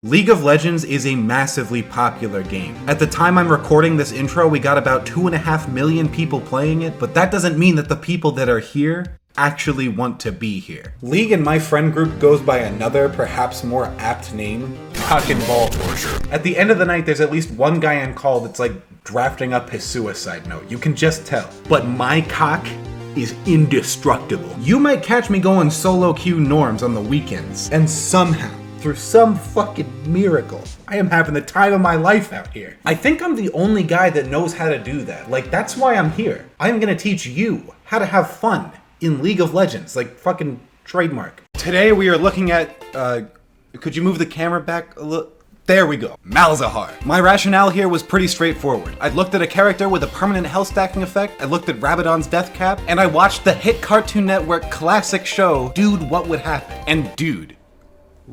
League of Legends is a massively popular game. At the time I'm recording this intro, we got about 2.5 million people playing it, but that doesn't mean that the people that are here actually want to be here. League in my friend group goes by another, perhaps more apt name, cock and ball torture. At the end of the night, there's at least one guy on call that's like drafting up his suicide note. You can just tell. But my cock is indestructible. You might catch me going solo queue norms on the weekends, and somehow, through some fucking miracle, I am having the time of my life out here. I think I'm the only guy that knows how to do that. Like, that's why I'm here. I'm gonna teach you how to have fun in League of Legends, like fucking trademark. Today we are looking at, could you move the camera back a little? There we go. Malzahar. My rationale here was pretty straightforward. I looked at a character with a permanent health stacking effect, I looked at Rabadon's death cap, and I watched the hit Cartoon Network classic show, Dude, What Would Happen? And dude,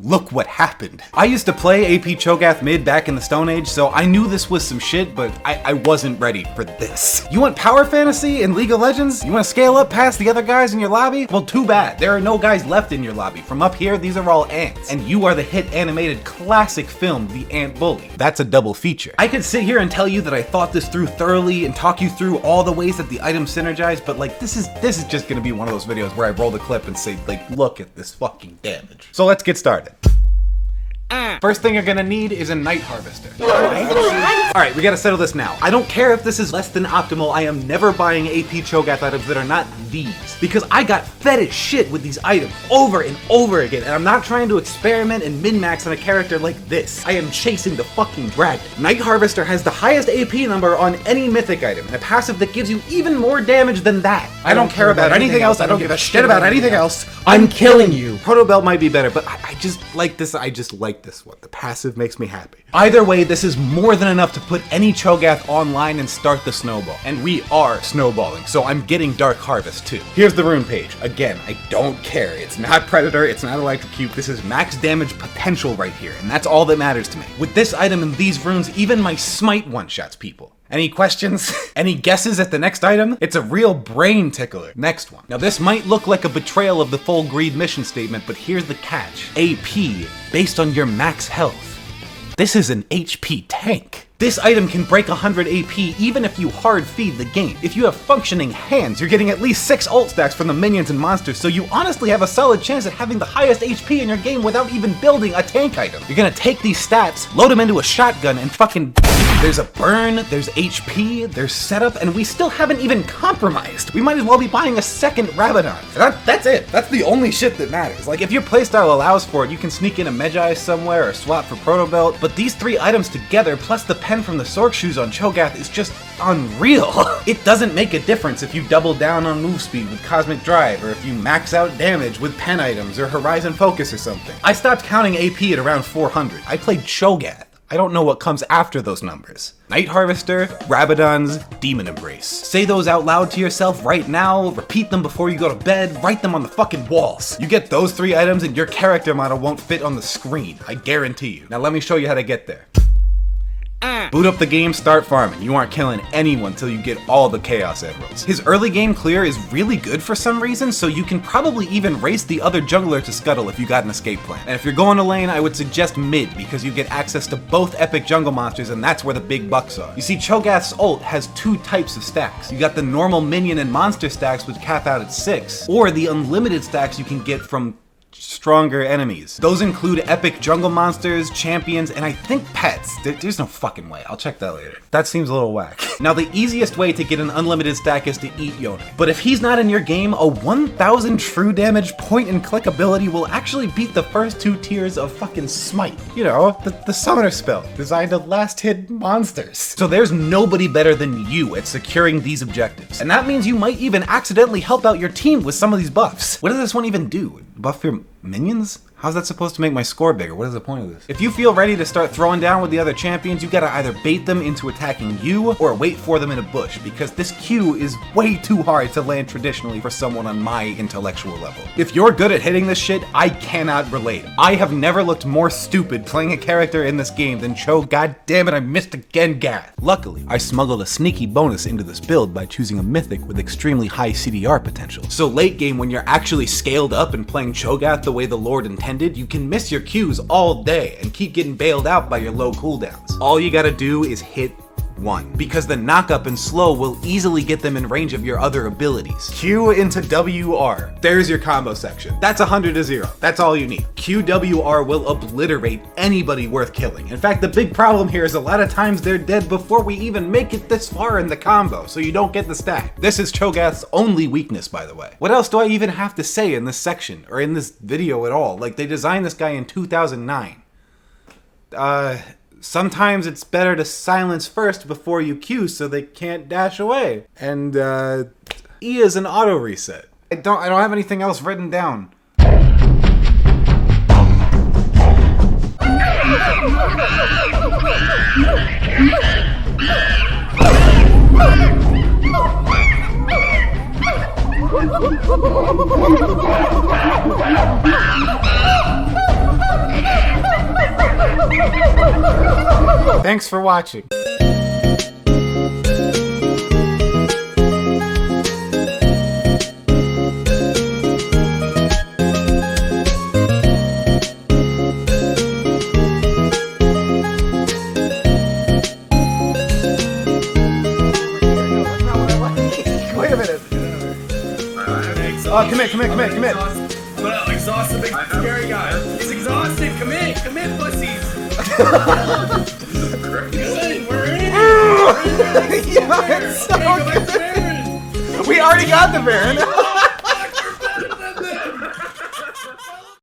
look what happened. I used to play AP Cho'Gath mid back in the Stone Age, so I knew this was some shit, but I wasn't ready for this. You want power fantasy in League of Legends? You want to scale up past the other guys in your lobby? Well, too bad. There are no guys left in your lobby. From up here, these are all ants. And you are the hit animated classic film, The Ant Bully. That's a double feature. I could sit here and tell you that I thought this through thoroughly and talk you through all the ways that the items synergize, but like, this is just gonna be one of those videos where I roll the clip and say, like, look at this fucking damage. So let's get started. First thing you're gonna need is a Night Harvester. Alright, we gotta settle this now. I don't care if this is less than optimal, I am never buying AP Cho'Gath items that are not these. Because I got fed as shit with these items over and over again, and I'm not trying to experiment and min-max on a character like this. I am chasing the fucking dragon. Night Harvester has the highest AP number on any mythic item, and a passive that gives you even more damage than that. I don't care about anything else, I don't give a shit about anything else. I'm killing you. Proto Belt might be better, but I just like this, this one. The passive makes me happy. Either way, this is more than enough to put any Cho'Gath online and start the snowball. And we are snowballing, so I'm getting Dark Harvest too. Here's the rune page. Again, I don't care. It's not Predator, it's not Electrocute. This is max damage potential right here, and that's all that matters to me. With this item and these runes, even my smite one-shots people. Any questions? Any guesses at the next item? It's a real brain tickler. Next one. Now this might look like a betrayal of the full greed mission statement, but here's the catch. AP, based on your max health. This is an HP tank. This item can break 100 AP even if you hard feed the game. If you have functioning hands, you're getting at least 6 ult stacks from the minions and monsters, so you honestly have a solid chance at having the highest HP in your game without even building a tank item. You're gonna take these stats, load them into a shotgun, and fucking... There's a burn, there's HP, there's setup, and we still haven't even compromised. We might as well be buying a second Rabadon. That's it. That's the only shit that matters. Like, if your playstyle allows for it, you can sneak in a Magi somewhere or swap for Proto Belt, but these 3 items together, plus the pen from the Sork shoes on Cho'Gath is just unreal. It doesn't make a difference if you double down on move speed with Cosmic Drive, or if you max out damage with pen items or Horizon Focus or something. I stopped counting AP at around 400. I played Cho'Gath. I don't know what comes after those numbers. Night Harvester, Rabadon's, Demon Embrace. Say those out loud to yourself right now, repeat them before you go to bed, write them on the fucking walls. You get those 3 items and your character model won't fit on the screen, I guarantee you. Now let me show you how to get there. Boot up the game, start farming. You aren't killing anyone till you get all the Chaos Emeralds. His early game clear is really good for some reason, so you can probably even race the other jungler to scuttle if you got an escape plan. And if you're going to lane, I would suggest mid, because you get access to both epic jungle monsters, and that's where the big bucks are. You see, Cho'Gath's ult has 2 types of stacks. You got the normal minion and monster stacks, which cap out at 6, or the unlimited stacks you can get from stronger enemies. Those include epic jungle monsters, champions, and I think pets. There's no fucking way. I'll check that later. That seems a little whack. Now, the easiest way to get an unlimited stack is to eat Yona. But if he's not in your game, a 1000 true damage point and click ability will actually beat the first 2 tiers of fucking smite. You know, the summoner spell, designed to last hit monsters. So there's nobody better than you at securing these objectives. And that means you might even accidentally help out your team with some of these buffs. What does this one even do? Buff your minions? How's that supposed to make my score bigger? What is the point of this? If you feel ready to start throwing down with the other champions, you gotta either bait them into attacking you or wait for them in a bush, because this Q is way too hard to land traditionally for someone on my intellectual level. If you're good at hitting this shit, I cannot relate. I have never looked more stupid playing a character in this game than goddammit, I missed again, Gath. Luckily, I smuggled a sneaky bonus into this build by choosing a mythic with extremely high CDR potential. So late game, when you're actually scaled up and playing Cho'Gath the way the Lord intended, intended, you can miss your Qs all day and keep getting bailed out by your low cooldowns. All you gotta do is hit 1, because the knock-up and slow will easily get them in range of your other abilities. Q into WR. There's your combo section. That's 100 to 0. That's all you need. QWR will obliterate anybody worth killing. In fact, the big problem here is a lot of times they're dead before we even make it this far in the combo, so you don't get the stack. This is Cho'Gath's only weakness, by the way. What else do I even have to say in this section, or in this video at all? Like, they designed this guy in 2009. Sometimes it's better to silence first before you Q so they can't dash away. And E is an auto reset. I don't have anything else written down. Thanks for watching. Wait a minute. Oh, come here. Well, exhausted big scary guy. He's exhausted. Come in, pussies. We're in. Yeah, it's so good. We already got the Baron.